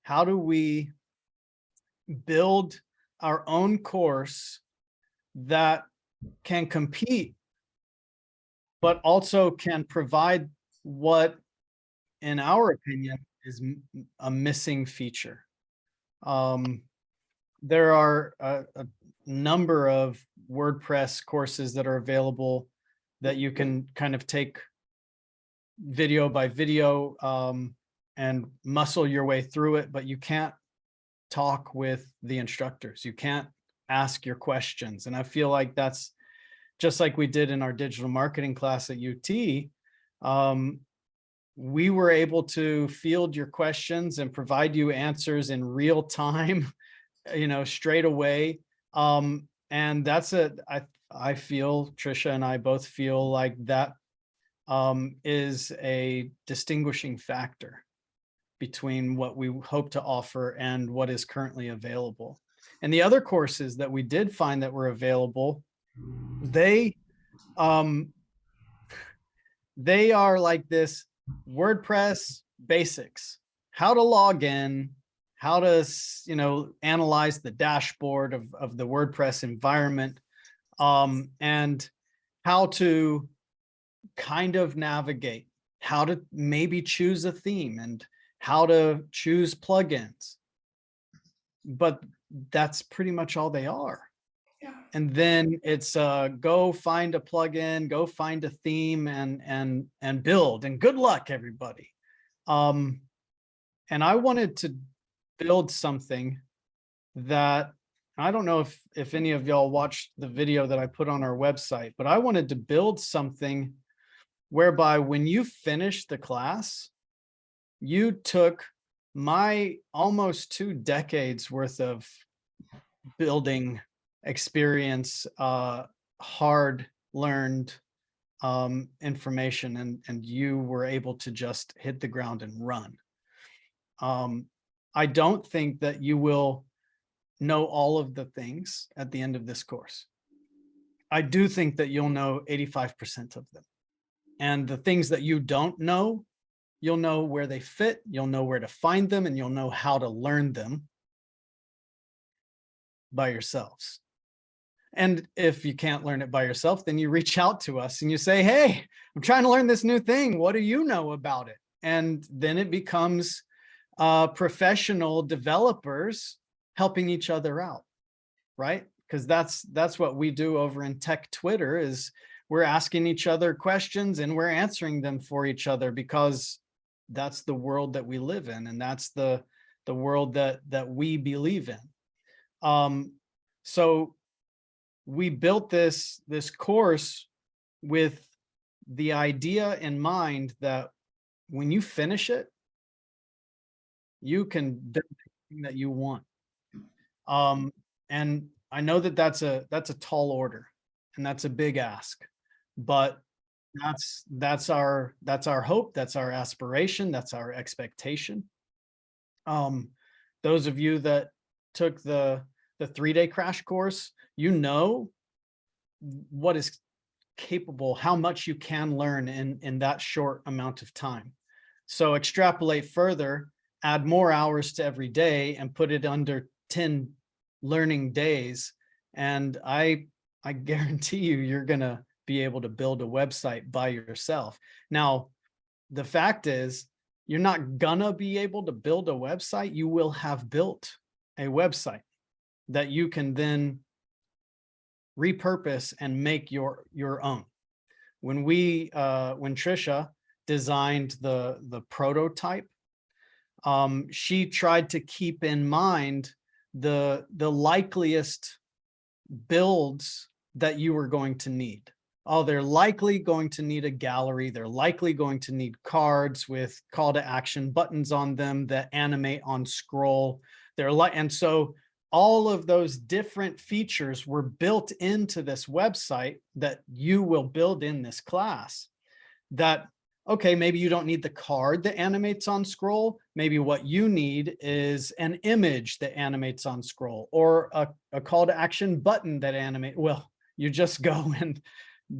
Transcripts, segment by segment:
how do we build our own course that can compete, but also can provide what, in our opinion, is a missing feature. There are a number of WordPress courses that are available that you can kind of take video by video and muscle your way through it, but you can't talk with the instructors. You can't ask your questions. And I feel like that's just like we did in our digital marketing class at UT. We were able to field your questions and provide you answers in real time, straight away. And that's I feel, Trisha and I both feel like that is a distinguishing factor between what we hope to offer and what is currently available. And the other courses that we did find that were available, they are like this: WordPress basics, how to log in, how to, analyze the dashboard of the WordPress environment, and how to kind of navigate, how to maybe choose a theme and how to choose plugins. But that's pretty much all they are. Yeah. And then it's go find a plugin, go find a theme, and build, and good luck, everybody. And I wanted to build something that, I don't know if any of y'all watched the video that I put on our website, but I wanted to build something whereby when you finish the class, you took my almost 2 decades worth of building experience, hard learned information, and you were able to just hit the ground and run. I don't think that you will know all of the things at the end of this course. I do think that you'll know 85% of them. And the things that you don't know, you'll know where they fit, you'll know where to find them, and you'll know how to learn them by yourselves. And if you can't learn it by yourself, then you reach out to us and you say, hey, I'm trying to learn this new thing. What do you know about it? And then it becomes professional developers helping each other out, right? Because that's what we do over in Tech Twitter, is we're asking each other questions and we're answering them for each other, because that's the world that we live in, and that's the world that we believe in. So we built this course with the idea in mind that when you finish it, you can build anything that you want. And I know that that's a tall order, and that's a big ask, but that's our hope, that's our aspiration, that's our expectation. Those of you that took the 3-day crash course, you know what is capable, how much you can learn in that short amount of time. So extrapolate further, add more hours to every day, and put it under 10 learning days, and I guarantee you're gonna be able to build a website by yourself. Now, the fact is, you're not gonna be able to build a website. You will have built a website that you can then repurpose and make your own. When Trisha designed the prototype, she tried to keep in mind the likeliest builds that you were going to need. Oh, they're likely going to need a gallery. They're likely going to need cards with call to action buttons on them that animate on scroll. And so all of those different features were built into this website that you will build in this class. That, okay, maybe you don't need the card that animates on scroll. Maybe what you need is an image that animates on scroll, or a call to action button that animates. Well, you just go and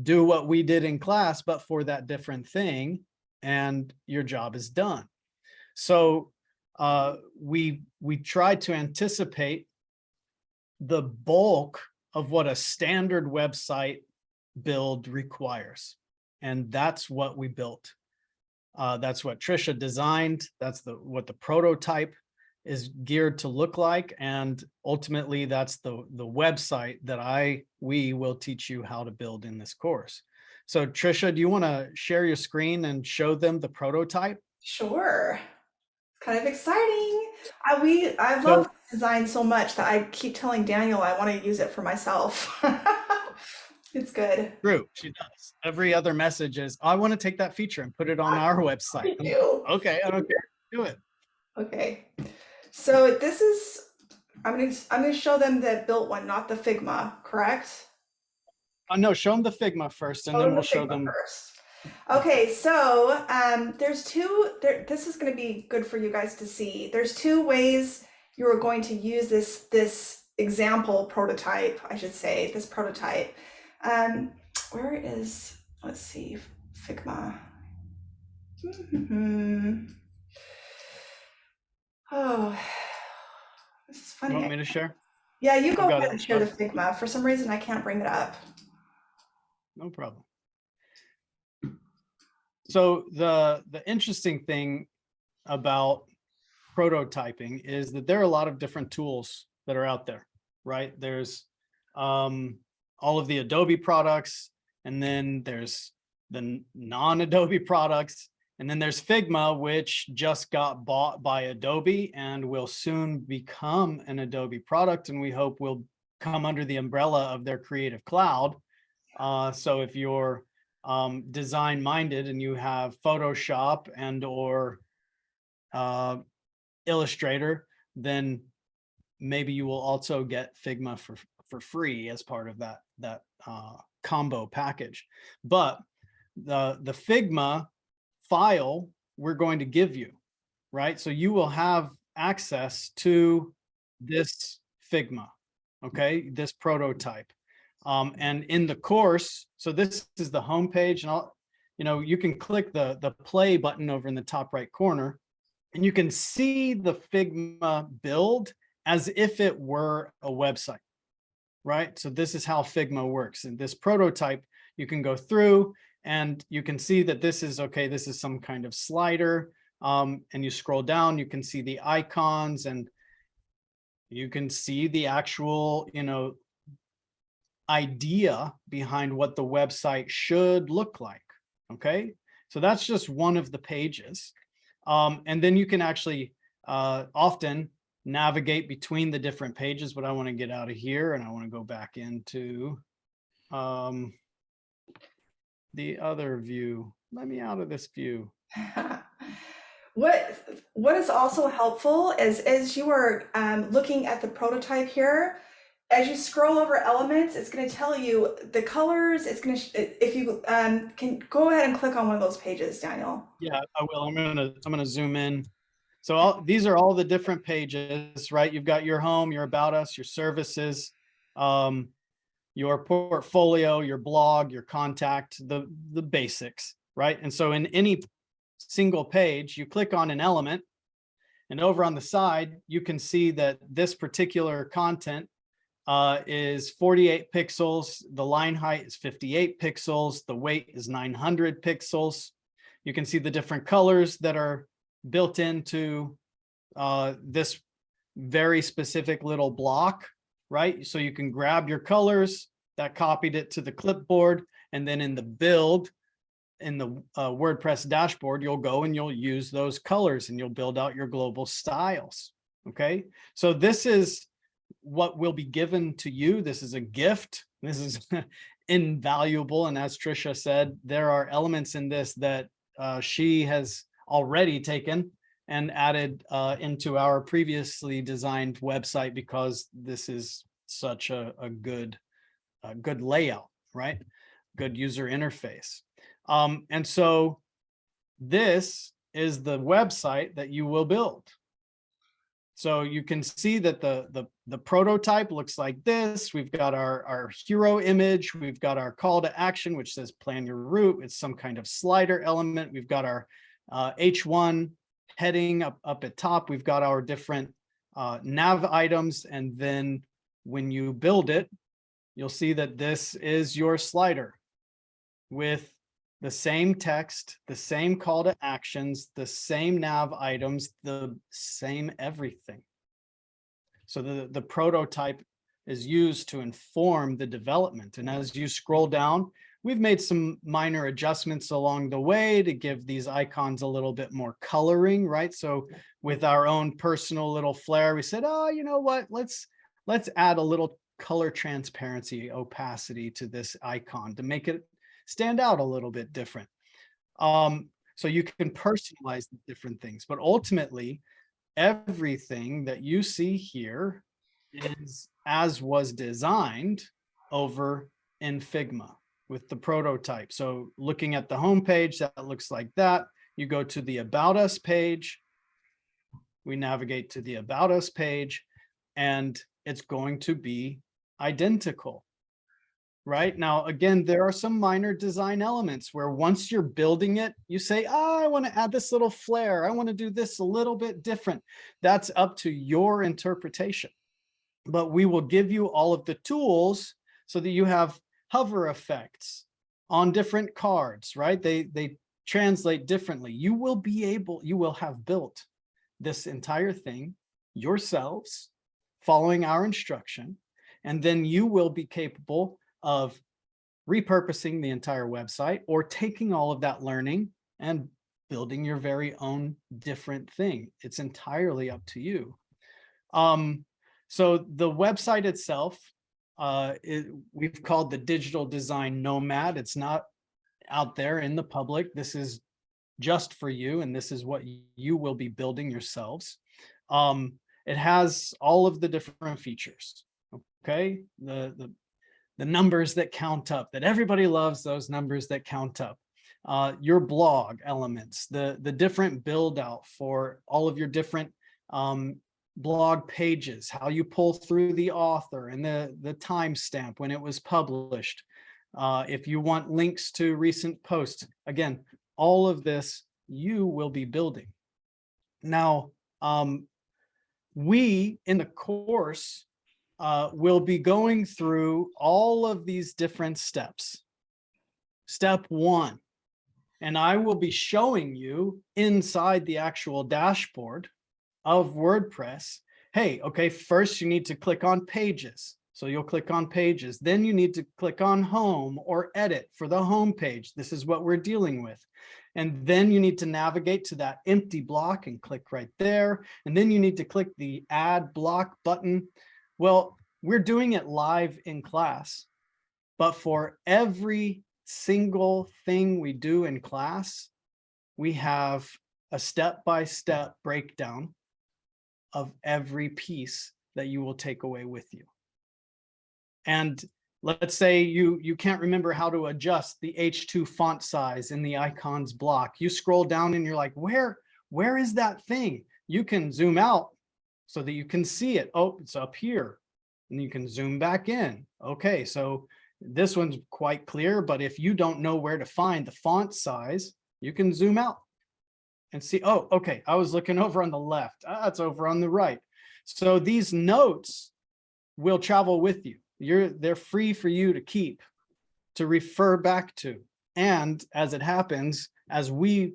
do what we did in class, but for that different thing, and your job is done. So we tried to anticipate the bulk of what a standard website build requires. And that's what we built. That's what Trisha designed. That's what the prototype is geared to look like. And ultimately, that's the website that we will teach you how to build in this course. So Trisha, do you want to share your screen and show them the prototype? Sure. Kind of exciting. I love So design so much that I keep telling Daniel I want to use it for myself. It's good. true, she does. Every other message is, I want to take that feature and put it on our website. Me too. Okay, I don't care. Do it. Okay. So this is I'm gonna show them the built one, not the Figma, correct? No, show them the Figma first, and Show then them we'll the show Figma them. first. Okay, so there's two. This is going to be good for you guys to see. There's two ways you are going to use this example prototype, I should say, this prototype. Um, where is, let's see, Figma. Oh, this is You funny. want me to share? Yeah, you I've go got ahead it and share the up. Figma. For some reason, I can't bring it up. No problem. So the interesting thing about prototyping is that there are a lot of different tools that are out there, right? There's all of the Adobe products, and then there's the non-Adobe products, and then there's Figma, which just got bought by Adobe and will soon become an Adobe product, and we hope will come under the umbrella of their Creative Cloud. So if you're design minded and you have Photoshop and or Illustrator, then maybe you will also get Figma for free as part of that combo package. But the Figma file we're going to give you, right? So you will have access to this Figma, okay, this prototype. And in the course, so this is the home page, and you can click the play button over in the top right corner, and you can see the Figma build as if it were a website, right? So this is how Figma works. In this prototype, you can go through and you can see that this is, okay, this is some kind of slider. And you scroll down, you can see the icons, and you can see the actual, idea behind what the website should look like. Okay, so that's just one of the pages. And then you can actually often navigate between the different pages, but I want to get out of here and I want to go back into the other view. Let me out of this view. What is also helpful is as you are looking at the prototype here, as you scroll over elements, it's going to tell you the colors. It's going to, if you can go ahead and click on one of those pages, Daniel. Yeah, I will. I'm gonna zoom in. So these are all the different pages, right? You've got your home, your about us, your services, your portfolio, your blog, your contact, the basics, right? And so in any single page, you click on an element, and over on the side, you can see that this particular content is 48 pixels. The line height is 58 pixels. The weight is 900 pixels. You can see the different colors that are built into this very specific little block, right? So you can grab your colors that copied it to the clipboard, and then in the build, in the WordPress dashboard, you'll go and you'll use those colors and you'll build out your global styles. Okay, so this is what will be given to you. This is a gift. This is invaluable. And as Trisha said, there are elements in this that she has already taken and added into our previously designed website, because this is such a good layout, right? Good user interface. And so this is the website that you will build. So you can see that the prototype looks like this. We've got our hero image. We've got our call to action, which says plan your route. It's some kind of slider element. We've got our H1 heading up at top, we've got our different nav items. And then when you build it, you'll see that this is your slider with the same text, the same call to actions, the same nav items, the same everything. So the prototype is used to inform the development. And as you scroll down, we've made some minor adjustments along the way to give these icons a little bit more coloring, right? So with our own personal little flair, we said, oh, you know what, let's add a little color transparency, opacity to this icon to make it stand out a little bit different. So you can personalize the different things, but ultimately, everything that you see here is as was designed over in Figma with the prototype. So looking at the home page, that looks like that. You go to the About Us page. We navigate to the About Us page, and it's going to be identical. Right now, again, there are some minor design elements where once you're building it, you say, oh, I want to add this little flair. I want to do this a little bit different. That's up to your interpretation. But we will give you all of the tools so that you have hover effects on different cards, right? They translate differently. You will have built this entire thing yourselves, following our instruction, and then you will be capable of repurposing the entire website or taking all of that learning and building your very own different thing. It's entirely up to you. So the website itself, we've called the Digital Design Nomad. It's not out there in the public. This is just for you, and this is what you will be building yourselves. It has all of the different features. Okay, the numbers that count up, that everybody loves, those numbers that count up. Your blog elements, the different build out for all of your different blog pages, how you pull through the author and the timestamp when it was published. If you want links to recent posts, again, all of this you will be building. Now, we in the course will be going through all of these different steps. Step one, and I will be showing you inside the actual dashboard of WordPress. Hey, okay, first you need to click on pages. So you'll click on pages. Then you need to click on home or edit for the home page. This is what we're dealing with. And then you need to navigate to that empty block and click right there. And then you need to click the add block button. Well, we're doing it live in class, but for every single thing we do in class, we have a step-by-step breakdown of every piece that you will take away with you. And let's say you can't remember how to adjust the H2 font size in the icons block. You scroll down and you're like, where is that thing? You can zoom out so that you can see it. Oh, it's up here. And you can zoom back in. Okay, so this one's quite clear, but if you don't know where to find the font size, you can zoom out and see, oh, okay, I was looking over on the left. It's over on the right. So these notes will travel with you. They're free for you to keep, to refer back to. And as it happens, as we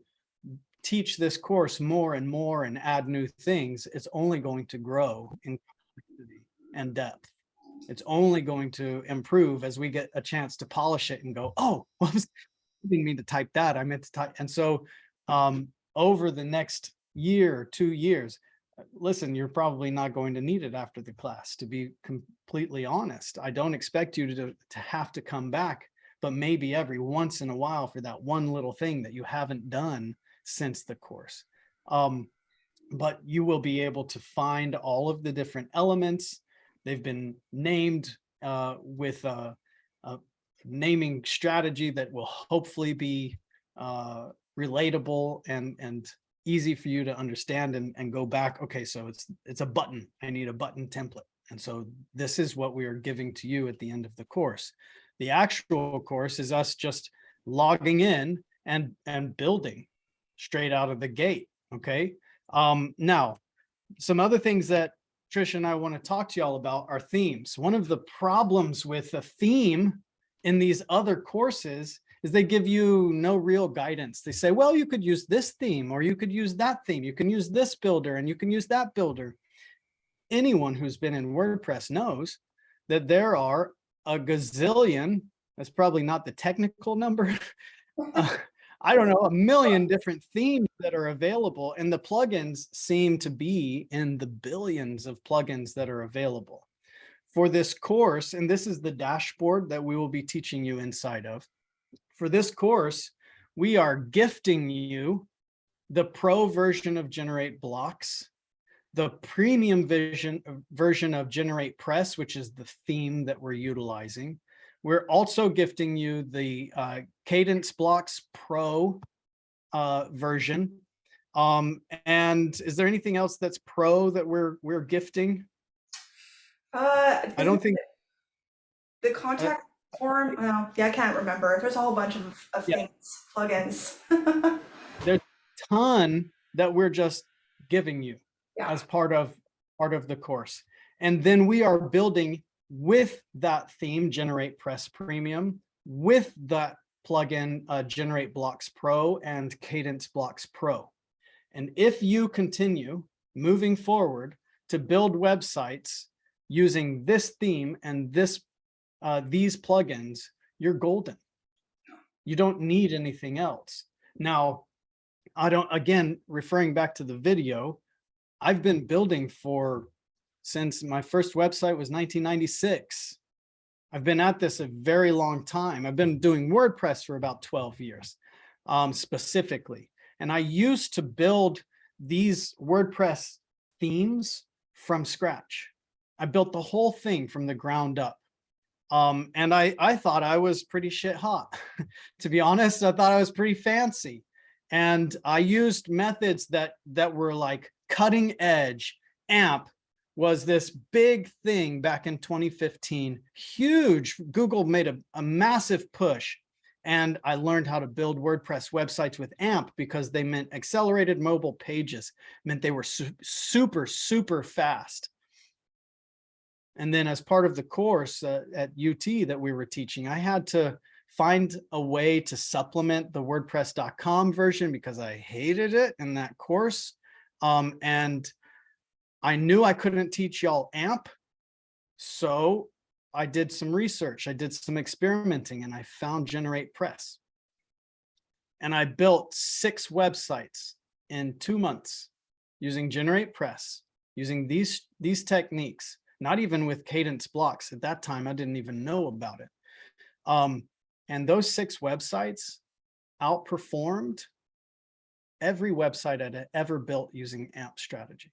teach this course more and more and add new things, it's only going to grow in complexity and depth. It's only going to improve as we get a chance to polish it and go, oh, well, I didn't mean to type that. I meant to type. And so over the next year, 2 years, listen, you're probably not going to need it after the class, to be completely honest. I don't expect you to have to come back, but maybe every once in a while for that one little thing that you haven't done since the course. But you will be able to find all of the different elements. They've been named with a naming strategy that will hopefully be relatable and easy for you to understand and go back. Okay, so it's a button. I need a button template. And so this is what we are giving to you at the end of the course. The actual course is us just logging in and building straight out of the gate. Okay, Now, some other things that Tricia and I want to talk to y'all about are themes. One of the problems with a theme in these other courses is they give you no real guidance. They say, well, you could use this theme, or you could use that theme. You can use this builder and you can use that builder. Anyone who's been in WordPress knows that there are a gazillion, that's probably not the technical number, I don't know, a million different themes that are available, and the plugins seem to be in the billions of plugins that are available. For this course, and this is the dashboard that we will be teaching you inside of. For this course, we are gifting you the pro version of Generate Blocks, the premium version of Generate Press, which is the theme that we're utilizing. We're also gifting you the Cadence Blocks Pro version. And is there anything else that's pro that we're gifting? I don't think the contact form. Well, yeah, I can't remember. There's a whole bunch of yeah, things, plugins. there's a ton that we're just giving you Yeah. as part of the course. And then we are building with that theme, Generate Press Premium, with that plugin, Generate Blocks Pro and Cadence Blocks Pro. And if you continue moving forward to build websites using this theme and these plugins, you're golden. You don't need anything else. Now, again, referring back to the video, I've been building since my first website was 1996. I've been at this a very long time. I've been doing WordPress for about 12 years, specifically. And I used to build these WordPress themes from scratch. I built the whole thing from the ground up. And I thought I was pretty shit hot. To be honest, I thought I was pretty fancy. And I used methods that were like cutting edge. AMP was this big thing back in 2015, huge. Google made a massive push. And I learned how to build WordPress websites with AMP because they meant accelerated mobile pages, meant they were super, super fast. And then as part of the course at UT that we were teaching, I had to find a way to supplement the WordPress.com version because I hated it in that course. And I knew I couldn't teach y'all AMP. So I did some research, I did some experimenting, and I found Generate Press. And I built 6 websites in 2 months using Generate Press, using these techniques, not even with Cadence Blocks. At that time, I didn't even know about it. And those 6 websites outperformed every website I'd ever built using AMP strategy.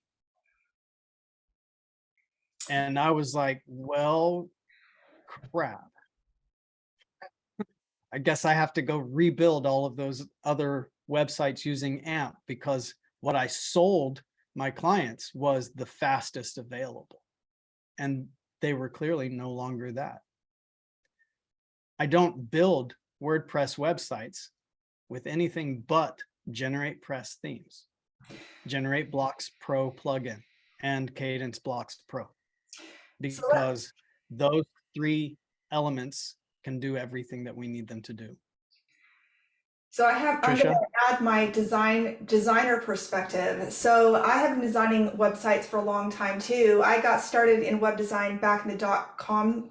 And I was like, well, crap. I guess I have to go rebuild all of those other websites using AMP, because what I sold my clients was the fastest available. And they were clearly no longer that. I don't build WordPress websites with anything but Generate Press themes, Generate Blocks Pro plugin, and Cadence Blocks Pro, because those 3 elements can do everything that we need them to do. So I'm going to add my designer perspective. So I have been designing websites for a long time too. I got started in web design back in the .com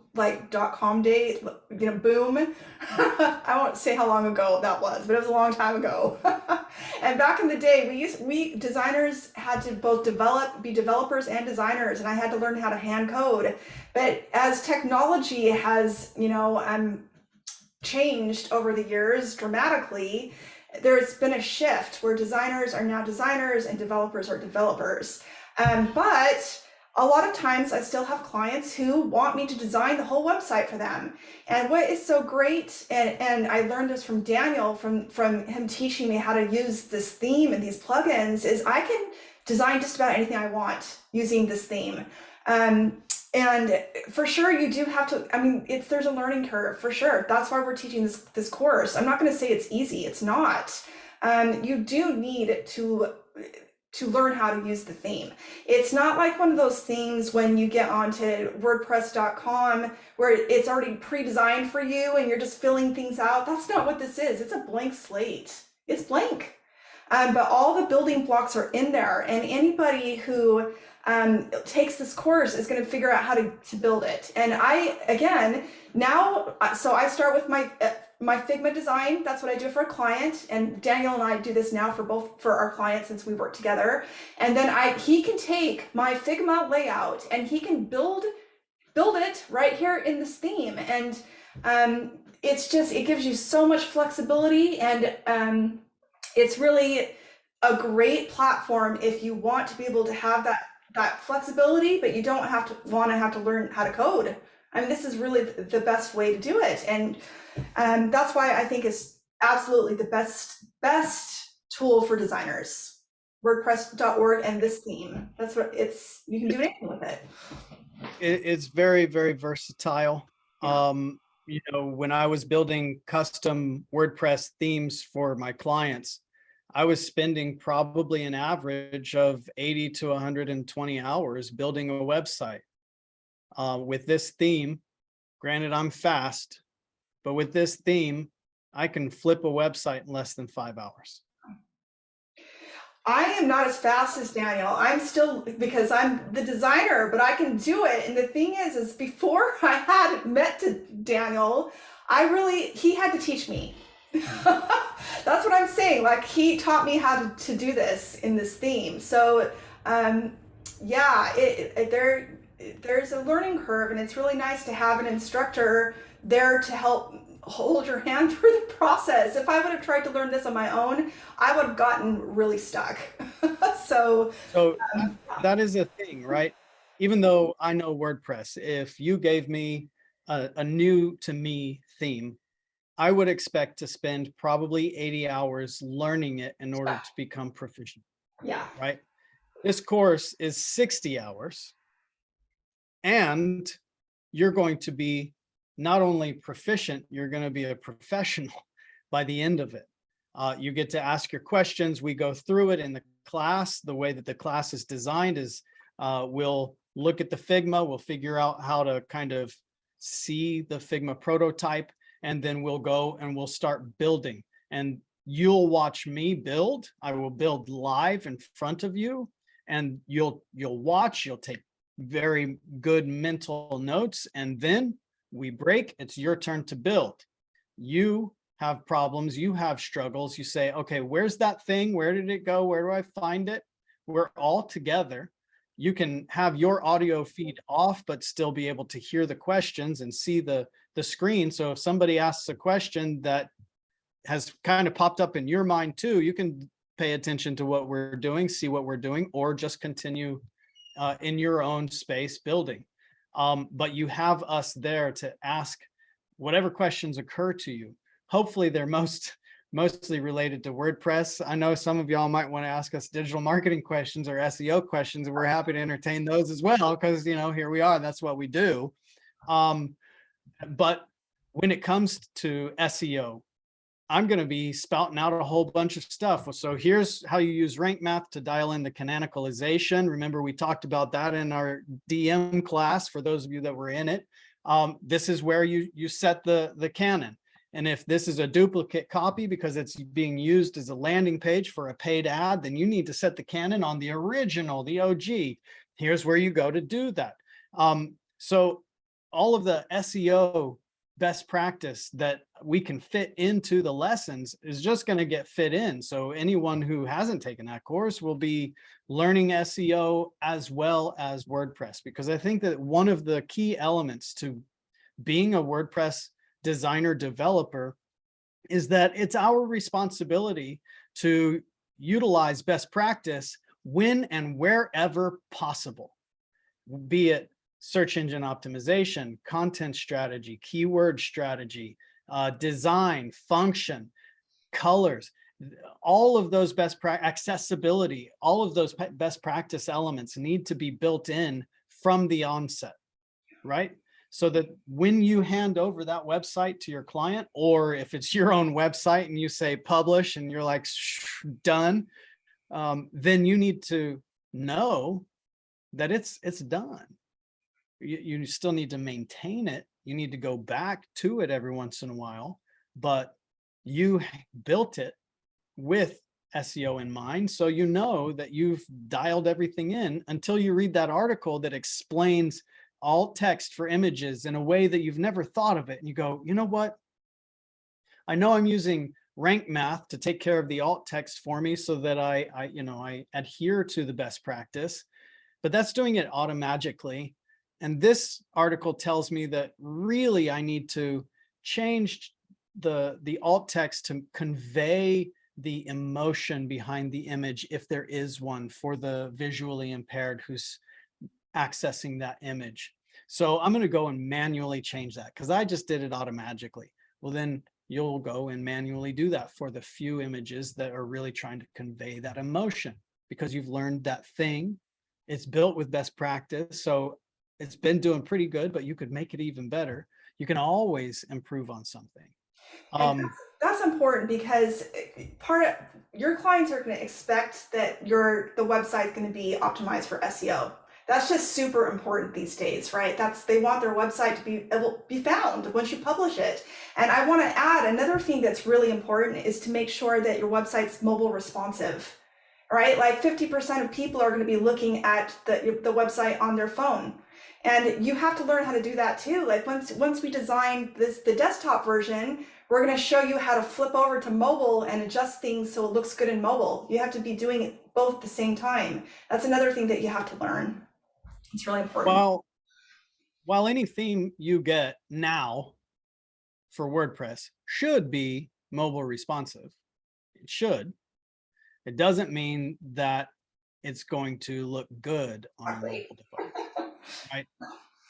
day, boom. I won't say how long ago that was, but it was a long time ago. And back in the day, we designers had to both be developers and designers, and I had to learn how to hand code. But as technology has, changed over the years dramatically, there's been a shift where designers are now designers and developers are developers. But a lot of times I still have clients who want me to design the whole website for them. And what is so great, and I learned this from Daniel, from him teaching me how to use this theme and these plugins, is I can design just about anything I want using this theme. And for sure, you do have to, there's a learning curve for sure. That's why we're teaching this course. I'm not going to say it's easy. It's not. You do need to to learn how to use the theme. It's not like one of those themes when you get onto WordPress.com where it's already pre-designed for you and you're just filling things out. That's not what this is. It's a blank slate. It's blank. But all the building blocks are in there, and anybody who takes this course is going to figure out how to build it. And I, again, now, so I start with my Figma design. That's what I do for a client, and Daniel and I do this now for our clients since we work together. And then he can take my Figma layout and he can build it right here in this theme. And it gives you so much flexibility, and it's really a great platform if you want to be able to have that flexibility, but you don't want to learn how to code. I mean, this is really the best way to do it. And that's why I think it's absolutely the best tool for designers. WordPress.org and this theme. That's what you can do anything with it. It's very, very versatile. Yeah. When I was building custom WordPress themes for my clients, I was spending probably an average of 80 to 120 hours building a website. With this theme, granted, I'm fast, but with this theme, I can flip a website in less than 5 hours. I am not as fast as Daniel. I'm still, because I'm the designer, but I can do it. And the thing is before I had met to Daniel, he had to teach me. That's what I'm saying. Like, he taught me how to do this in this theme. So, yeah, there's a learning curve, and it's really nice to have an instructor there to help hold your hand through the process. If I would have tried to learn this on my own, I would have gotten really stuck. So that is a thing, right? Even though I know WordPress, if you gave me a new to me theme, I would expect to spend probably 80 hours learning it in order to become proficient. Yeah. Right? This course is 60 hours, and you're going to be not only proficient, you're going to be a professional by the end of it. You get to ask your questions. We go through it in the class. The way that the class is designed is we'll look at the Figma, we'll figure out how to kind of see the Figma prototype, and then we'll go and we'll start building. And you'll watch me build. I will build live in front of you, and you'll watch, you'll take very good mental notes, and then we break. It's your turn to build. You have problems, you have struggles. You say, okay, where's that thing? Where did it go? Where do I find it? We're all together. You can have your audio feed off, but still be able to hear the questions and see the screen. So if somebody asks a question that has kind of popped up in your mind too, you can pay attention to what we're doing, see what we're doing, or just continue in your own space building. But you have us there to ask whatever questions occur to you. Hopefully they're mostly related to WordPress. I know some of y'all might want to ask us digital marketing questions or SEO questions, and we're happy to entertain those as well, because here we are, that's what we do. But when it comes to SEO, I'm going to be spouting out a whole bunch of stuff. So here's how you use rank math to dial in the canonicalization. Remember, we talked about that in our DM class for those of you that were in it. This is where you set the canon. And if this is a duplicate copy because it's being used as a landing page for a paid ad, then you need to set the canon on the original, the OG. Here's where you go to do that. So all of the SEO best practice that we can fit into the lessons is just going to get fit in. So anyone who hasn't taken that course will be learning SEO as well as WordPress, because I think that one of the key elements to being a WordPress designer developer is that it's our responsibility to utilize best practice when and wherever possible, be it search engine optimization, content strategy, keyword strategy, design, function, colors, all of those accessibility, all of those best practice elements need to be built in from the onset, right? So that when you hand over that website to your client, or if it's your own website and you say publish and you're like, done, then you need to know that it's done. You still need to maintain it. You need to go back to it every once in a while, but you built it with SEO in mind. So you know that you've dialed everything in until you read that article that explains alt text for images in a way that you've never thought of it. And you go, you know what? I know I'm using rank math to take care of the alt text for me so that I adhere to the best practice, but that's doing it automagically. And this article tells me that really I need to change the alt text to convey the emotion behind the image, if there is one, for the visually impaired who's accessing that image. So I'm going to go and manually change that because I just did it automagically. Well, then you'll go and manually do that for the few images that are really trying to convey that emotion, because you've learned that thing. It's built with best practice. So it's been doing pretty good, but you could make it even better. You can always improve on something. And that's important because part of your clients are going to expect that the website is going to be optimized for SEO. That's just super important these days, right? They want their website to be found once you publish it. And I want to add another thing that's really important is to make sure that your website's mobile responsive, right? Like 50% of people are going to be looking at the website on their phone. And you have to learn how to do that too. Like once we design the desktop version, we're going to show you how to flip over to mobile and adjust things so it looks good in mobile. You have to be doing it both at the same time. That's another thing that you have to learn. It's really important. While any theme you get now for WordPress should be mobile responsive, it should. It doesn't mean that it's going to look good on a mobile device, right?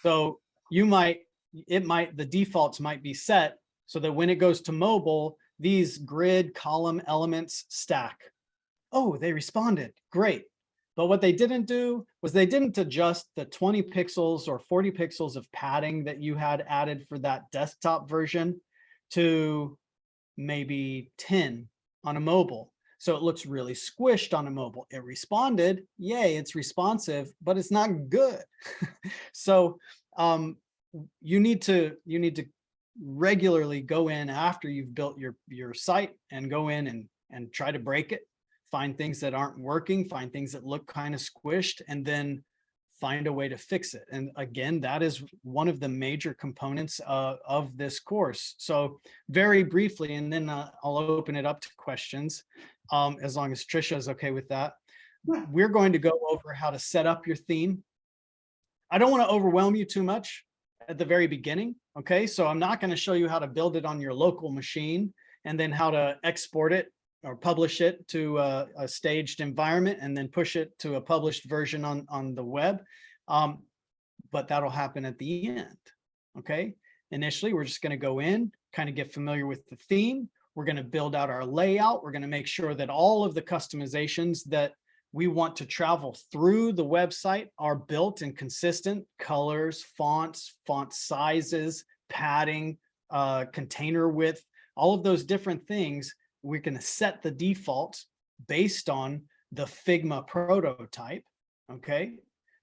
So the defaults might be set so that when it goes to mobile, these grid column elements stack. Oh, they responded, great. But what they didn't do was they didn't adjust the 20 pixels or 40 pixels of padding that you had added for that desktop version to maybe 10 on a mobile. So it looks really squished on a mobile. It responded, yay, it's responsive, but it's not good. So you need to regularly go in after you've built your site and go in and try to break it, find things that aren't working, find things that look kind of squished, and then find a way to fix it. And again, that is one of the major components of this course. So very briefly, and then I'll open it up to questions, as long as Trisha is okay with that. We're going to go over how to set up your theme. I don't want to overwhelm you too much at the very beginning. Okay, so I'm not going to show you how to build it on your local machine and then how to export it or publish it to a staged environment and then push it to a published version on the web. But that'll happen at the end. Okay, initially, we're just going to go in, kind of get familiar with the theme. We're going to build out our layout. We're going to make sure that all of the customizations that we want to travel through the website are built and consistent: colors, fonts, font sizes, padding, container width, all of those different things. We're going to set the defaults based on the Figma prototype, okay?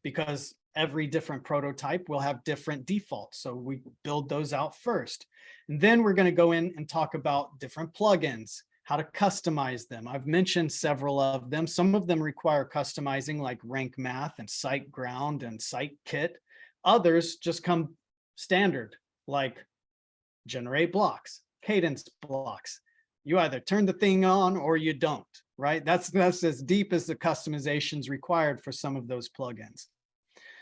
Because every different prototype will have different defaults. So we build those out first. And then we're going to go in and talk about different plugins, how to customize them. I've mentioned several of them. Some of them require customizing, like Rank Math and SiteGround and SiteKit. Others just come standard, like generate blocks, cadence blocks. You either turn the thing on or you don't, right? That's as deep as the customizations required for some of those plugins.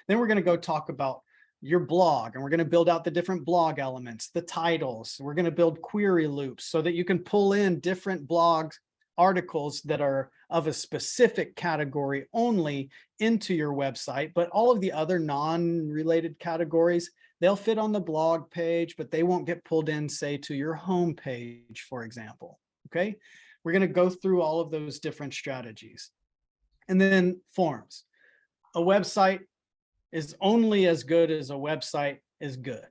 Then we're going to go talk about your blog, and we're going to build out the different blog elements, the titles. We're going to build query loops so that you can pull in different blog articles that are of a specific category only into your website, but all of the other non-related categories, they'll fit on the blog page, but they won't get pulled in, say, to your home page, for example. Okay, we're going to go through all of those different strategies. And then forms. A website is only as good as a website is good.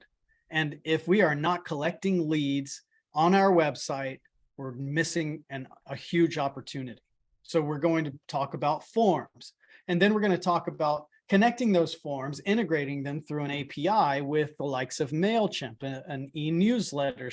And if we are not collecting leads on our website, we're missing a huge opportunity. So we're going to talk about forms, and then we're going to talk about connecting those forms, integrating them through an API with the likes of MailChimp, an e-newsletter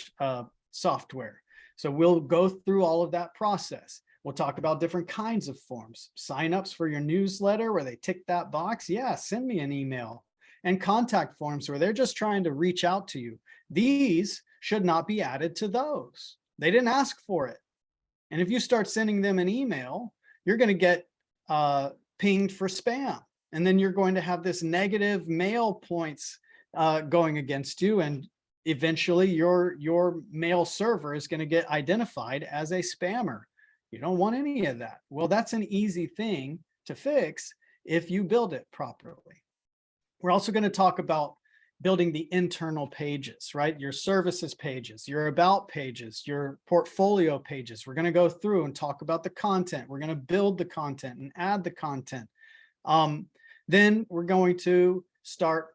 software. So we'll go through all of that process. We'll talk about different kinds of forms, signups for your newsletter where they tick that box. Yeah, send me an email. And contact forms where they're just trying to reach out to you. These should not be added to those. They didn't ask for it. And if you start sending them an email, you're going to get pinged for spam. And then you're going to have this negative mail points going against you. And eventually your mail server is going to get identified as a spammer. You don't want any of that. Well, that's an easy thing to fix if you build it properly. We're also going to talk about building the internal pages, right? Your services pages, your about pages, your portfolio pages. We're going to go through and talk about the content. We're going to build the content and add the content. Then we're going to start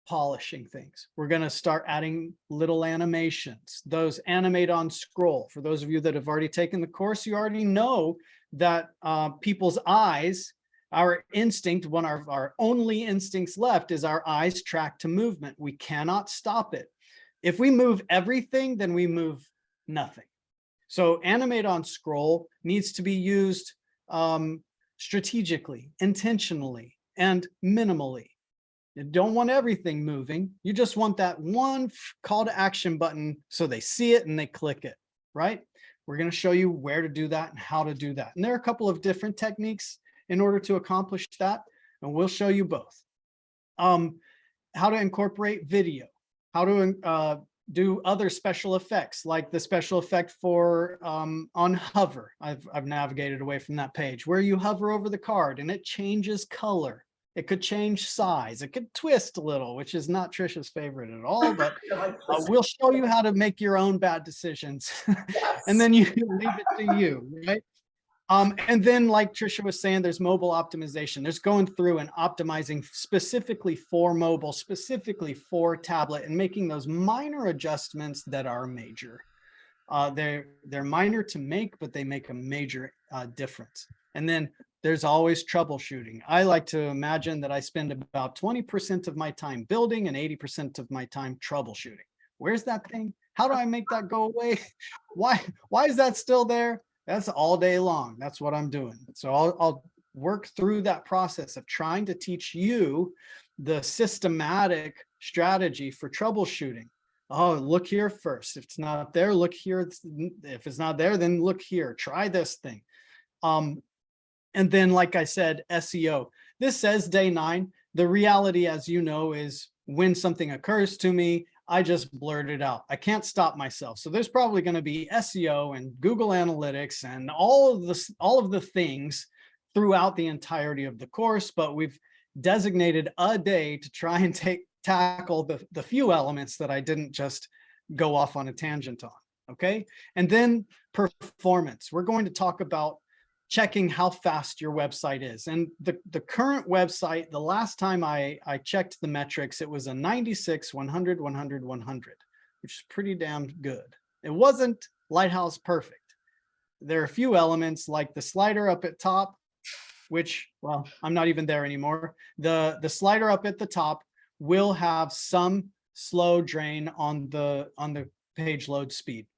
polishing things. We're going to start adding little animations, those animate on scroll. For those of you that have already taken the course, you already know that people's eyes, our instinct, one of our only instincts left is our eyes track to movement. We cannot stop it. If we move everything, then we move nothing. So animate on scroll needs to be used strategically, intentionally, and minimally. You don't want everything moving. You just want that one call to action button so they see it and they click it, right? We're going to show you where to do that and how to do that. And there are a couple of different techniques in order to accomplish that, and we'll show you both. How to incorporate video, how to do other special effects, like the special effect for on hover. I've navigated away from that page, where you hover over the card and it changes color. It could change size. It could twist a little, which is not Trisha's favorite at all, but we'll show you how to make your own bad decisions. And then you leave it to you, right? And then, like Trisha was saying, there's mobile optimization. There's going through and optimizing specifically for mobile, specifically for tablet, and making those minor adjustments that are major. They're minor to make, but they make a major difference. And then there's always troubleshooting. I like to imagine that I spend about 20% of my time building and 80% of my time troubleshooting. Where's that thing? How do I make that go away? Why is that still there? That's all day long. That's what I'm doing. So I'll work through that process of trying to teach you the systematic strategy for troubleshooting. Oh, look here first. If it's not there, look here. If it's not there, then look here. Try this thing. And then, like I said, SEO. This says day 9. The reality, as you know, is when something occurs to me, I just blurt it out. I can't stop myself. So there's probably going to be SEO and Google Analytics and all of the things throughout the entirety of the course, but we've designated a day to try and tackle the few elements that I didn't just go off on a tangent on. Okay. And then performance. We're going to talk about checking how fast your website is. And the current website, the last time I checked the metrics, it was a 96, 100, 100, 100, which is pretty damn good. It wasn't Lighthouse perfect. There are a few elements like the slider up at top, which, well, I'm not even there anymore. The slider up at the top will have some slow drain on the page load speed.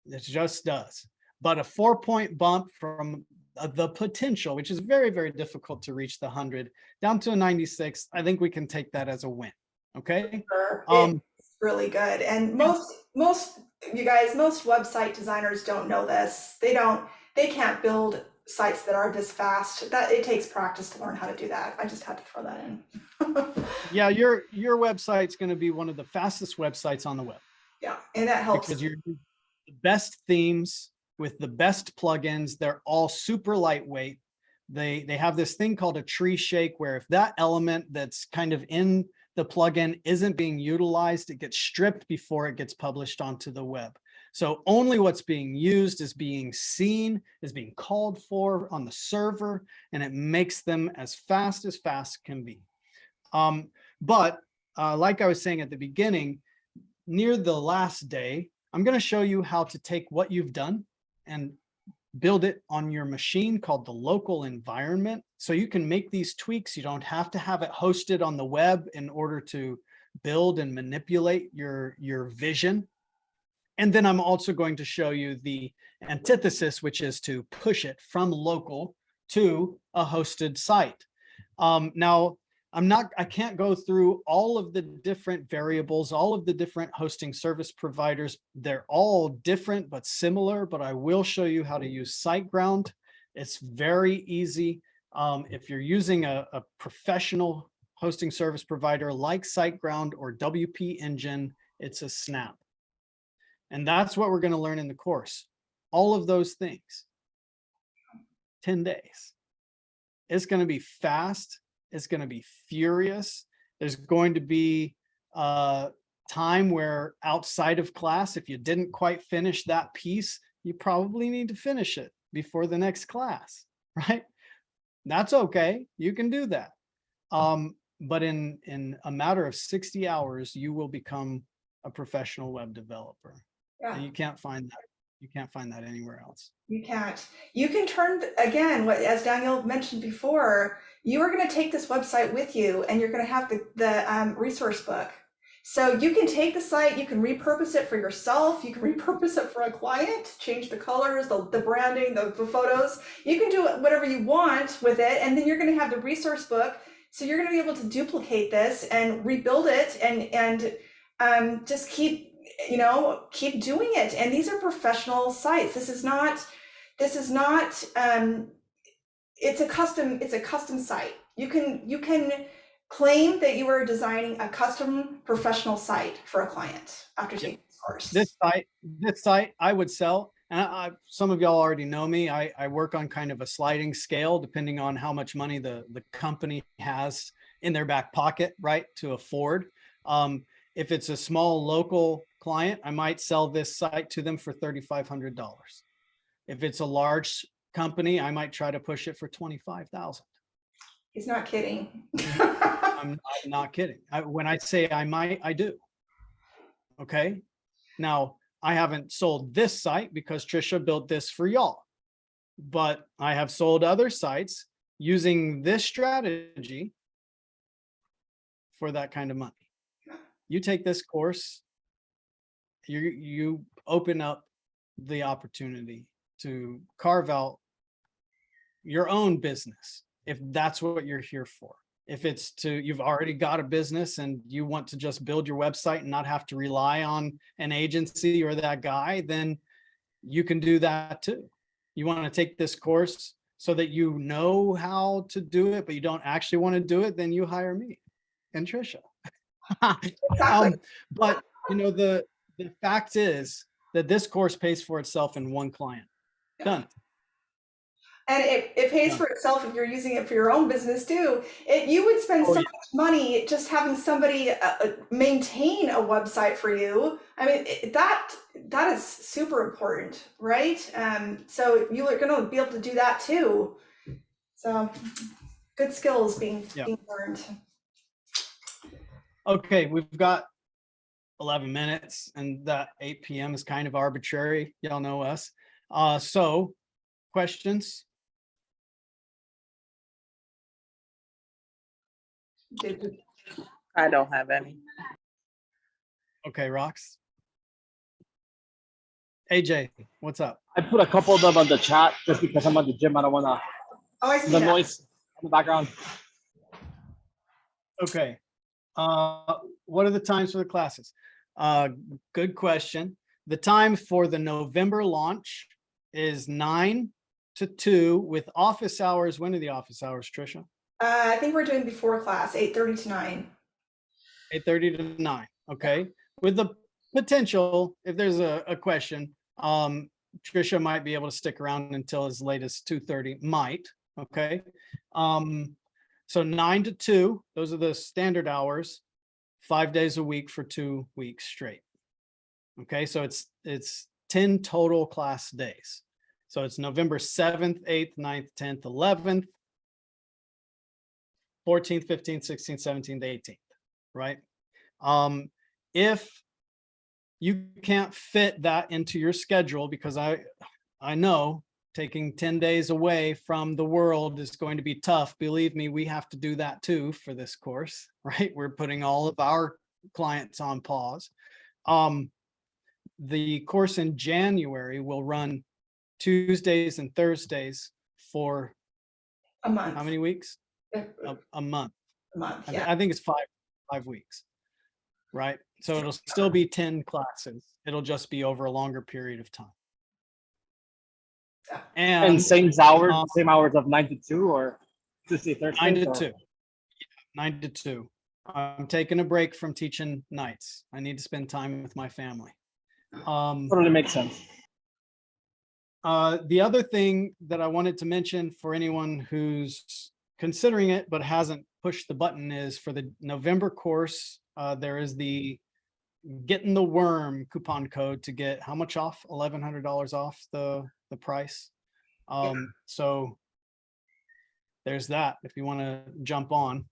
It just does. But a 4-point bump from the potential, which is very, very difficult to reach the 100, down to a 96, I think we can take that as a win. Okay. It's really good. And most you guys, most website designers don't know this. They can't build sites that are this fast. That it takes practice to learn how to do that. I just had to throw that in. Yeah, your website's going to be one of the fastest websites on the web. Yeah, and that helps. Because you're the best themes with the best plugins. They're all super lightweight. They have this thing called a tree shake, where if that element that's kind of in the plugin isn't being utilized, it gets stripped before it gets published onto the web. So only what's being used is being seen, is being called for on the server, and it makes them as fast can be. But like I was saying at the beginning, near the last day, I'm going to show you how to take what you've done and build it on your machine called the local environment. So you can make these tweaks. You don't have to have it hosted on the web in order to build and manipulate your vision. And then I'm also going to show you the antithesis, which is to push it from local to a hosted site. Now, I can't go through all of the different variables, all of the different hosting service providers. They're all different but similar, but I will show you how to use SiteGround. It's very easy. If you're using a professional hosting service provider like SiteGround or WP Engine, it's a snap. And that's what we're going to learn in the course. All of those things. 10 days. It's going to be fast. It's going to be furious. There's going to be time where outside of class, if you didn't quite finish that piece, you probably need to finish it before the next class, right? That's okay. You can do that. But in a matter of 60 hours, you will become a professional web developer. Yeah. And you can't find that. You can't find that anywhere else. You can't. You can turn, again, what, as Daniel mentioned before, you are going to take this website with you and you're going to have the resource book. So you can take the site, you can repurpose it for yourself, you can repurpose it for a client, change the colors, the branding, the photos. You can do whatever you want with it, and then you're going to have the resource book. So you're going to be able to duplicate this and rebuild it and just keep doing it. And these are professional sites. This is not it's a custom site. You can claim that you are designing a custom professional site for a client after taking this course. This site I would sell. And some of y'all already know me. I work on kind of a sliding scale depending on how much money the company has in their back pocket, right, to afford. If it's a small local client, I might sell this site to them for $3,500. If it's a large company, I might try to push it for $25,000. He's not kidding. I'm not kidding. When I say I might, I do. Okay. Now, I haven't sold this site because Trisha built this for y'all, but I have sold other sites using this strategy for that kind of money. You take this course, you open up the opportunity to carve out your own business if that's what you're here for. If it's you've already got a business and you want to just build your website and not have to rely on an agency or that guy, then you can do that too. You want to take this course so that you know how to do it, but you don't actually want to do it, then you hire me and Trisha. Exactly. But the fact is that this course pays for itself in one client. Done. And it pays for itself if you're using it for your own business too. You would spend so much money just having somebody maintain a website for you. I mean, that is super important, right? So you are going to be able to do that too. So good skills being learned. Okay, we've got 11 minutes and that 8 p.m. is kind of arbitrary. Y'all know us. So questions? I don't have any. Okay, Rox. AJ, what's up? I put a couple of them on the chat just because I'm at the gym. I don't want the noise in the background. Okay. What are the times for the classes? Good question. The time for the November launch is 9 to 2 with office hours. When are the office hours, Trisha? I think we're doing before class, 8:30 to 9. 8:30 to 9. Okay. With the potential, if there's a question, Trisha might be able to stick around until as late as 2:30. Might. Okay. So 9 to 2, those are the standard hours, 5 days a week for 2 weeks straight. Okay, so it's 10 total class days. So it's November 7th, 8th, 9th, 10th, 11th, 14th, 15th, 16th, 17th, 18th, right? If you can't fit that into your schedule, because I know taking 10 days away from the world is going to be tough. Believe me, we have to do that too for this course, right? We're putting all of our clients on pause. The course in January will run Tuesdays and Thursdays for A month. how many weeks? A A month. month, I yeah. think it's five weeks, right? So it'll still be 10 classes. It'll just be over a longer period of time. Yeah. And same hours of 9 to 2 or Tuesday, Thursday? 9 to 2. 9 to 2. I'm taking a break from teaching nights. I need to spend time with my family. Totally makes sense. The other thing that I wanted to mention for anyone who's considering it but hasn't pushed the button is for the November course, there is the Getting the Worm coupon code to get how much off? $1,100 off the price. So there's that if you want to jump on.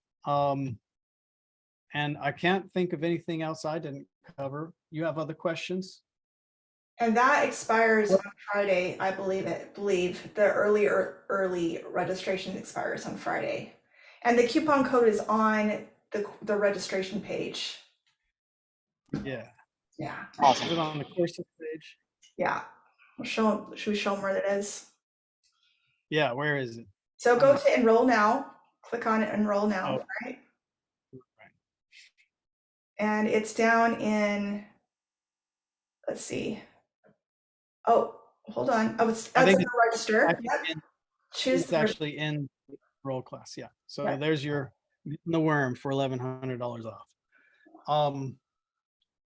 And I can't think of anything else I didn't cover. You have other questions? And that expires on Friday, I believe the early registration expires on Friday. And the coupon code is on the registration page. Yeah. Yeah. Is it on the courses page? Yeah. Should we show them where it is? Yeah, where is it? So go to enroll now, click on enroll now, Oh. right? And it's down in, let's see. Oh, hold on. Oh, it's I think the register. Yep. Choose It's actually in roll class. Yeah. So Right. there's your Getting the Worm for $1,100 off.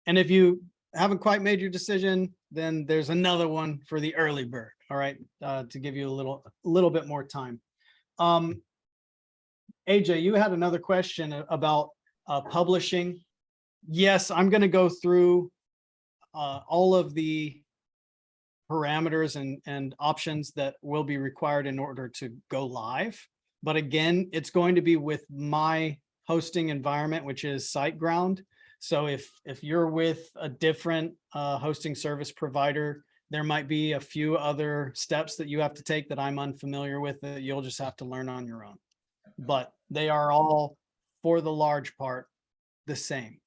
And if you haven't quite made your decision, then there's another one for the early bird. All right. To give you a little bit more time. AJ, you had another question about publishing. Yes, I'm going to go through all of the parameters and options that will be required in order to go live. But again, it's going to be with my hosting environment, which is SiteGround. So if you're with a different hosting service provider, there might be a few other steps that you have to take that I'm unfamiliar with that you'll just have to learn on your own. But they are all, for the large part, the same.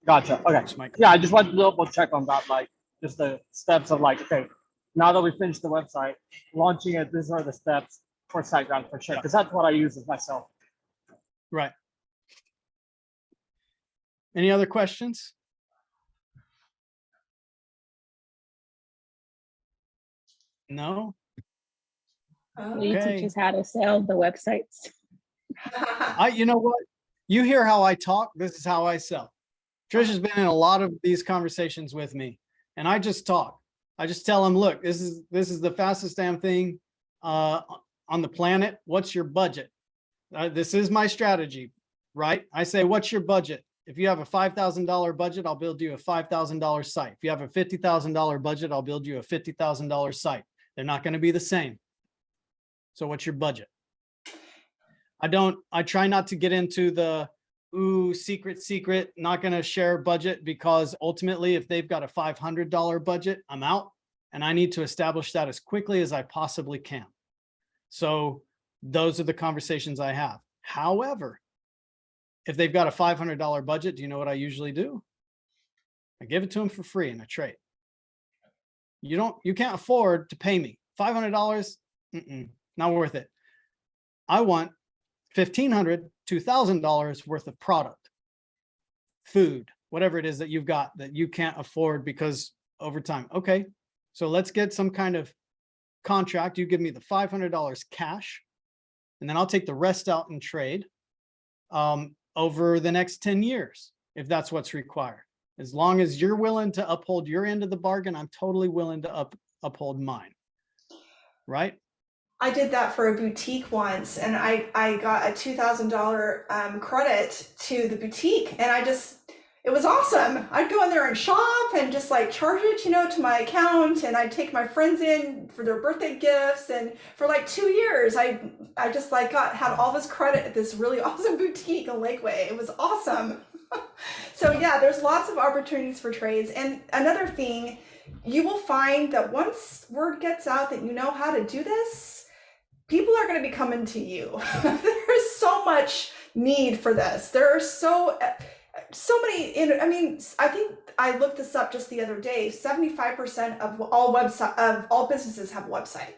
Gotcha. Okay. Yeah, I just want to double check on that, like just the steps of like, okay, now that we finished the website, launching it, these are the steps for SiteGround for sure, because that's what I use as myself. Right. Any other questions? No? Will you teach us how to sell the websites? You know what? You hear how I talk. This is how I sell. Trisha's been in a lot of these conversations with me, and I just talk. I just tell them, look, this is the fastest damn thing on the planet. What's your budget? This is my strategy, right? I say, what's your budget? If you have a $5,000 budget, I'll build you a $5,000 site. If you have a $50,000 budget, I'll build you a $50,000 site. They're not going to be the same. So what's your budget? I try not to get into the, ooh, secret, not going to share budget, because ultimately if they've got a $500 budget, I'm out, and I need to establish that as quickly as I possibly can. So those are the conversations I have. However, if they've got a $500 budget, do you know what I usually do? I give it to them for free in a trade. You can't afford to pay me $500. Not worth it. I want $1,500 to $2,000 worth of product, food, whatever it is that you've got that you can't afford because over time. Okay, so let's get some kind of contract. You give me the $500 cash, and then I'll take the rest out in trade over the next 10 years, if that's what's required. As long as you're willing to uphold your end of the bargain, I'm totally willing to uphold mine. Right? I did that for a boutique once, and I got a $2,000 credit to the boutique, and it was awesome. I'd go in there and shop and just like charge it, to my account, and I'd take my friends in for their birthday gifts, and for like 2 years, I just like had all this credit at this really awesome boutique in Lakeway. It was awesome. So yeah, there's lots of opportunities for trades. And another thing you will find that once word gets out that you know how to do this, people are going to be coming to you. There's so much need for this. There are so many, I mean, I think I looked this up just the other day. 75% of all businesses have a website.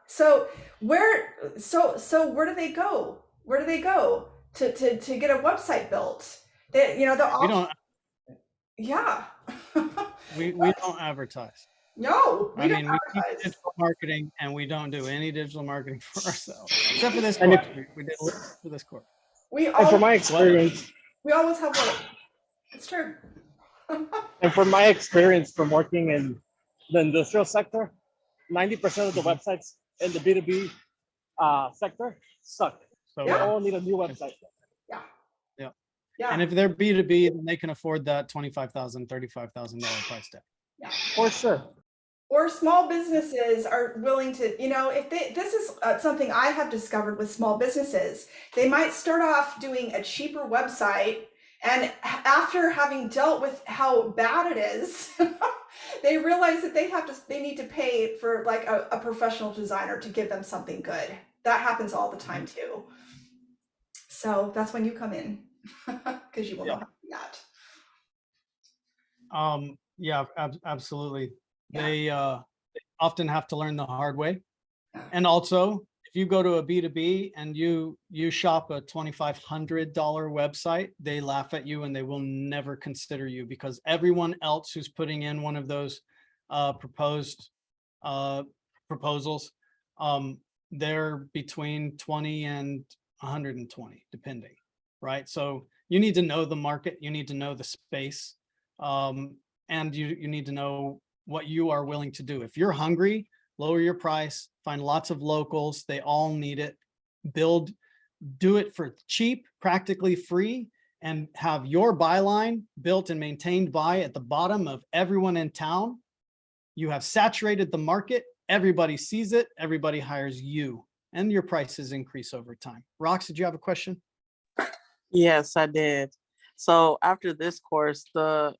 So where do they go? Where do they go to get a website built? We don't. Yeah. We don't advertise. No, we I don't mean, we teach advertise. digital marketing, and we don't do any digital marketing for ourselves, except for this And course. We did a little for this course. And from my experience, We always have work. It's true. and from my experience from working in the industrial sector, 90% of the websites in the B2B sector suck. So We all need a new website. Yeah. Yeah. Yeah. And if they're B2B, then they can afford that $25,000, $35,000 price tag. Yeah. For sure. Or small businesses are willing to, if this is something I have discovered with small businesses, they might start off doing a cheaper website, and after having dealt with how bad it is, they realize that they need to pay for like a professional designer to give them something good. That happens all the time too. So that's when you come in, because you will know how to do that. Yeah, absolutely. Yeah. They often have to learn the hard way. And also, if you go to a B2B and you shop a $2,500 website, they laugh at you and they will never consider you, because everyone else who's putting in one of those proposals, they're between 20 and 120, depending, right? So you need to know the market, you need to know the space, and you need to know what you are willing to do. If you're hungry, lower your price, find lots of locals, they all need it, do it for cheap, practically free, and have your byline built and maintained by at the bottom of everyone in town. You have saturated the market, everybody sees it, everybody hires you, and your prices increase over time. Rox, did you have a question? Yes, I did. So after this course, the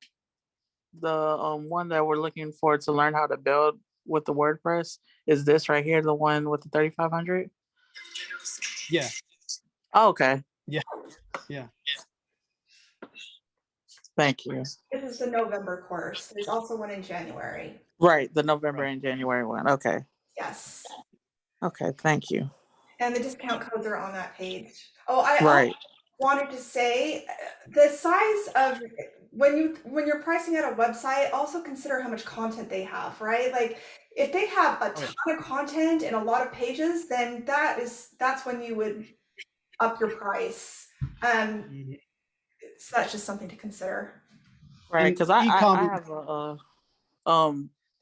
one that we're looking for to learn how to build with the WordPress is this right here, the one with the 3,500. Yeah. Oh, okay. Yeah. Thank you. This is the November course. There's also one in January. Right, the November and January one. Okay. Yes. Okay, thank you. And the discount codes are on that page. Oh, I Right. also wanted to say the size of when you're pricing out a website, also consider how much content they have, right? Like if they have a ton of content and a lot of pages, then that's when you would up your price. So that's just something to consider. Right, because I have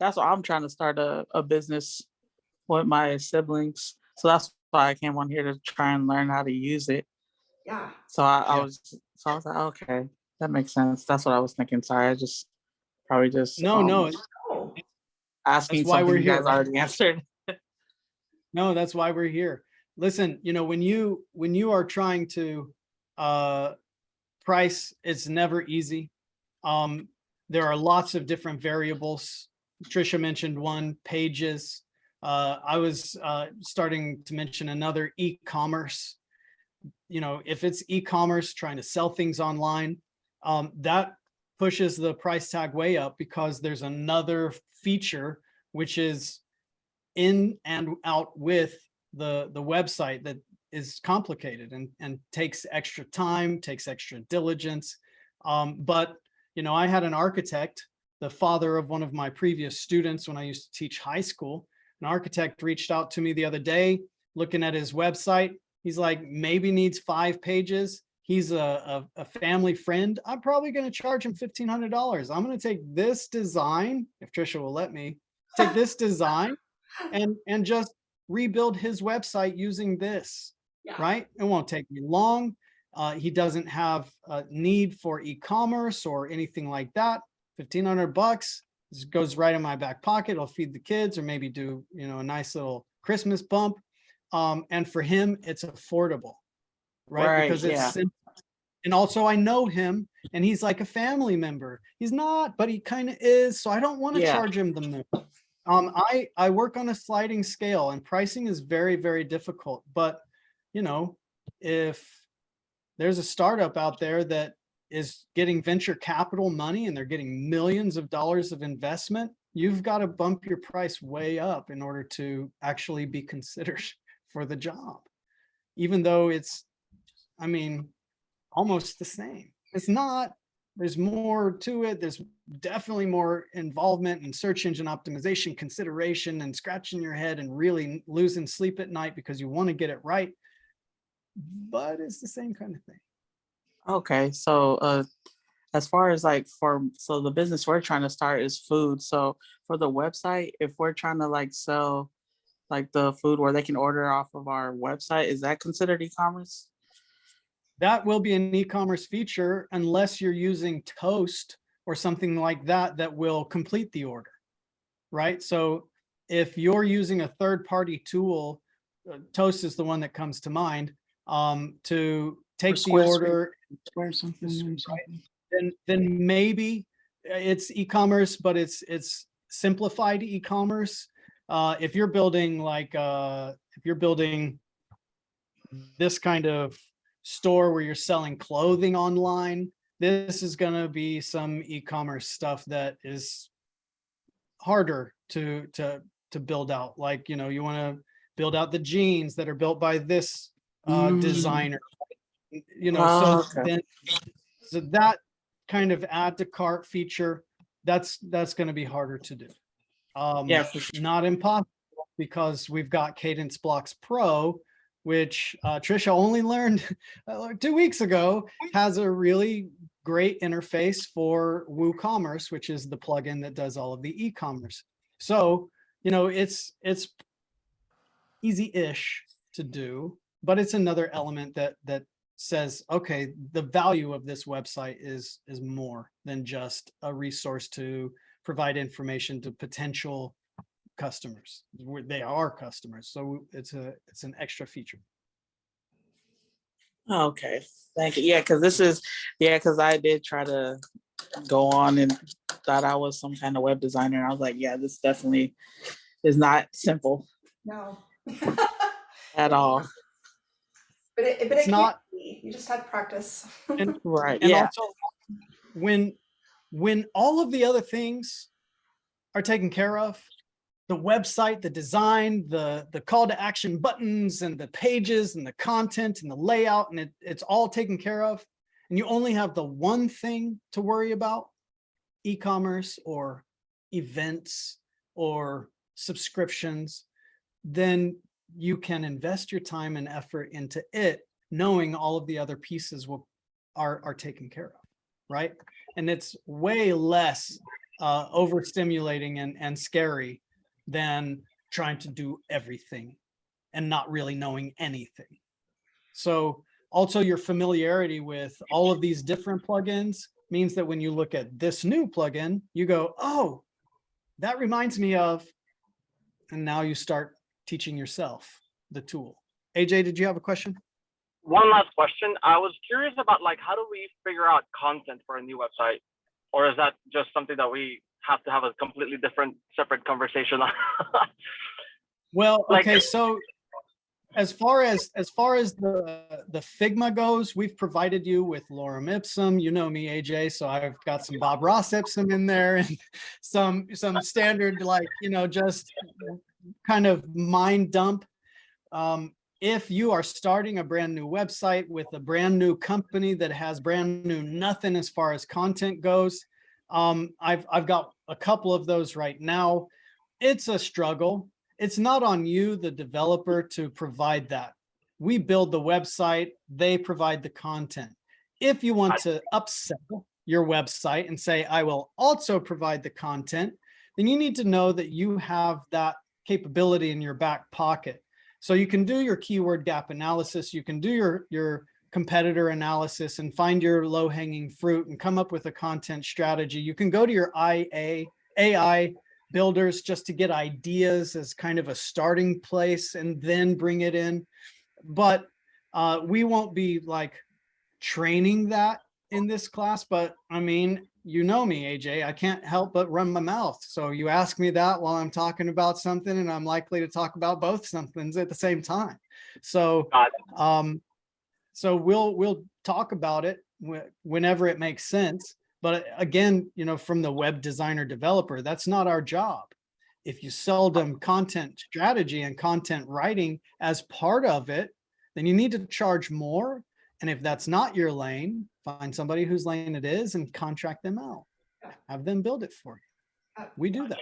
that's why I'm trying to start a business with my siblings. So that's why I came on here to try and learn how to use it. Yeah. So I was like, okay, that makes sense. That's what I was thinking. Sorry, I just probably just No, asking that's why something we're you here. guys already answered. No, that's why we're here. Listen, when you are trying to price, it's never easy. There are lots of different variables. Trisha mentioned one, pages. I was starting to mention another, e-commerce. If it's e-commerce, trying to sell things online, that pushes the price tag way up, because there's another feature which is in and out with the website that is complicated and takes extra time, takes extra diligence. But I had an architect, the father of one of my previous students when I used to teach high school. An architect reached out to me the other day, looking at his website. He's like, maybe needs 5 pages. He's a family friend. I'm probably going to charge him $1,500. I'm going to take this design, if Trisha will let me, take this design and just rebuild his website using this, right? It won't take me long. He doesn't have a need for e-commerce or anything like that. $1,500 goes right in my back pocket. I'll feed the kids, or maybe do, a nice little Christmas bump. And for him, it's affordable, right? Because it's simple. and also I know him and he's like a family member. He's not, but he kind of is. So I don't want to Yeah. charge him the moon. I work on a sliding scale and pricing is very, very difficult. But, you know, if there's a startup out there that is getting venture capital money and they're getting millions of dollars of investment, you've got to bump your price way up in order to actually be considered for the job. Even though it's, I mean, almost the same. It's not, there's more to it. There's definitely more involvement in search engine optimization, consideration, and scratching your head and really losing sleep at night because you want to get it right. But it's the same kind of thing. Okay, so as far as like so the business we're trying to start is food. So for the website, if we're trying to like sell like the food where they can order off of our website, is that considered e-commerce? That will be an e-commerce feature unless you're using Toast or something like that that will complete the order, right? So if you're using a third-party tool, Toast is the one that comes to mind, to take the order, then maybe it's e-commerce, but it's simplified e-commerce. If you're building like if you're building this kind of store where you're selling clothing online, this is going to be some e-commerce stuff that is harder to build out. Like, you know, you want to build out the jeans that are built by this designer, you know. So then, so that kind of add to cart feature, that's going to be harder to do. Yeah, for sure. Not impossible, because we've got Cadence Blocks Pro, which Trisha only learned 2 weeks ago, has a really great interface for WooCommerce, which is the plugin that does all of the e-commerce. So, you know, it's easy-ish to do, but it's another element that says, okay, the value of this website is more than just a resource to provide information to potential customers. They are customers, so it's an extra feature. Okay, thank you. Yeah, because I did try to go on and thought I was some kind of web designer. I was like, yeah, this definitely is not simple. No. At all. But It's it not. You just had practice. And, right. And yeah. also, when all of the other things are taken care of, the website, the design, the call to action buttons and the pages and the content and the layout, and it's all taken care of, and you only have the one thing to worry about, e-commerce or events or subscriptions, then you can invest your time and effort into it, knowing all of the other pieces are taken care of, right? And it's way less overstimulating and scary than trying to do everything and not really knowing anything. So also your familiarity with all of these different plugins means that when you look at this new plugin, you go, oh, that reminds me of, and now you start teaching yourself the tool. AJ, did you have a question? One last question. I was curious about, like, how do we figure out content for a new website? Or is that just something that we have to have a completely different, separate conversation on? Well, okay, so as far as the Figma goes, we've provided you with Lorem Ipsum. You know me, AJ, so I've got some Bob Ross Ipsum in there and some standard, like, you know, just kind of mind dump. If you are starting a brand new website with a brand new company that has brand new nothing as far as content goes, I've got a couple of those right now. It's a struggle. It's not on you, the developer, to provide that. We build the website, they provide the content. If you want to upsell your website and say, I will also provide the content, then you need to know that you have that capability in your back pocket. So you can do your keyword gap analysis, you can do your competitor analysis and find your low-hanging fruit and come up with a content strategy. You can go to your AI builders just to get ideas as kind of a starting place and then bring it in. But we won't be like training that in this class, but I mean, you know me, AJ, I can't help but run my mouth. So you ask me that while I'm talking about something, and I'm likely to talk about both somethings at the same time. So, Got it. so we'll talk about it whenever it makes sense. But again, you know, from the web designer developer, that's not our job. If you sell them content strategy and content writing as part of it, then you need to charge more. And if that's not your lane, find somebody whose lane it is and contract them out. Have them build it for you. We do that,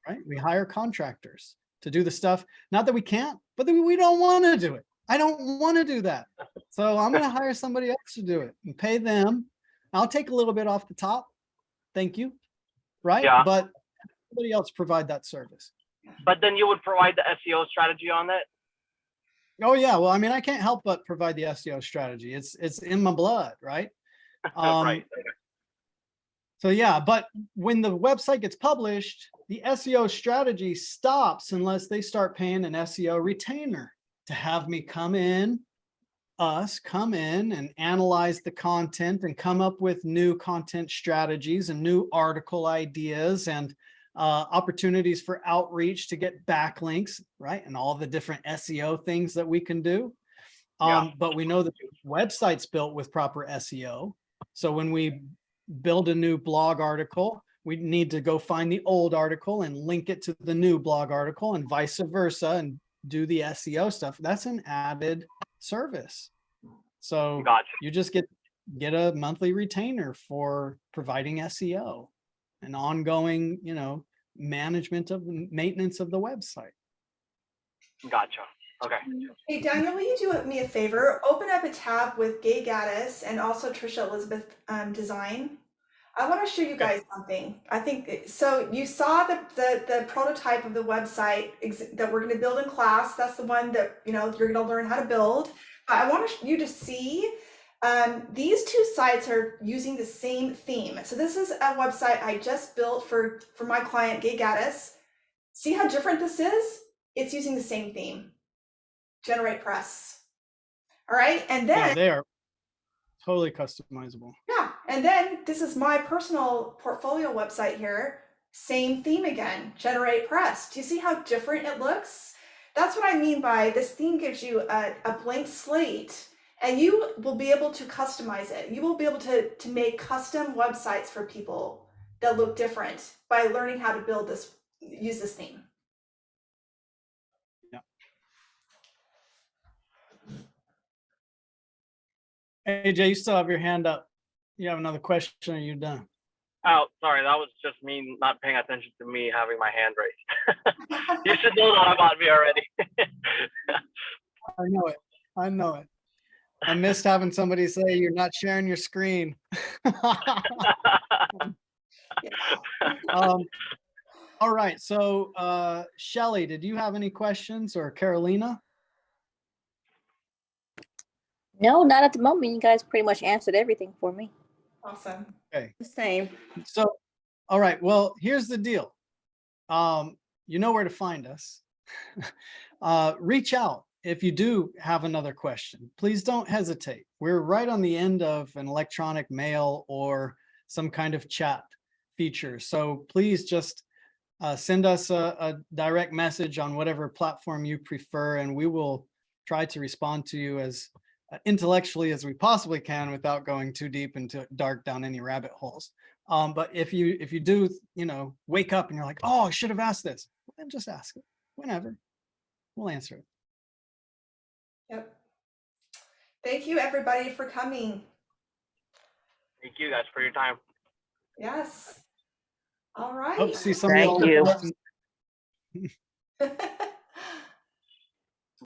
right? We hire contractors to do the stuff. Not that we can't, but that we don't want to do it. I don't want to do that. So I'm going to hire somebody else to do it and pay them. I'll take a little bit off the top. Thank you. Right? Yeah. But somebody else provide that service. But then you would provide the SEO strategy on it? Oh yeah, well, I mean, I can't help but provide the SEO strategy. It's in my blood, right? Right. So yeah, but when the website gets published, the SEO strategy stops unless they start paying an SEO retainer to have me come in and analyze the content and come up with new content strategies and new article ideas and opportunities for outreach to get backlinks, right? And all the different SEO things that we can do. But we know that the website's built with proper SEO. So when we build a new blog article, we need to go find the old article and link it to the new blog article and vice versa and do the SEO stuff. That's an added service. So you just get a monthly retainer for providing SEO and ongoing, you know, management of maintenance of the website. Gotcha. Okay. Hey, Daniel, will you do me a favor? Open up a tab with Gay Gaddis and also Trisha Elizabeth Design. I want to show you guys something. I think so. You saw the prototype of the website that we're going to build in class. That's the one that you're going to learn how to build. I want you to see these two sites are using the same theme. So this is a website I just built for my client Gay Gaddis. See how different this is? It's using the same theme. Generate Press. All right, and then they are totally customizable. Yeah, and then this is my personal portfolio website here. Same theme again, Generate Press. Do you see how different it looks? That's what I mean by this theme gives you a blank slate, and you will be able to customize it. You will be able to make custom websites for people that look different by learning how to use this theme. Yeah. AJ, you still have your hand up. You have another question, or are you done? Oh, sorry, that was just me not paying attention to me having my hand raised. You should know that about me already. I know it. I know it. I missed having somebody say you're not sharing your screen. All right. So, Shelly, did you have any questions, or Carolina? No, not at the moment. You guys pretty much answered everything for me. Awesome. Okay. The same. So, all right. Well, here's the deal. You know where to find us. Reach out if you do have another question. Please don't hesitate. We're right on the end of an electronic mail or some kind of chat feature. So please just send us a direct message on whatever platform you prefer, and we will try to respond to you as intellectually as we possibly can without going too deep into dark down any rabbit holes. But if you do, wake up and you're like, oh, I should have asked this, then just ask it whenever. We'll answer it. Yep. Thank you, everybody, for coming. Thank you guys for your time. Yes. All right. Hope to see some of Thank y'all. you.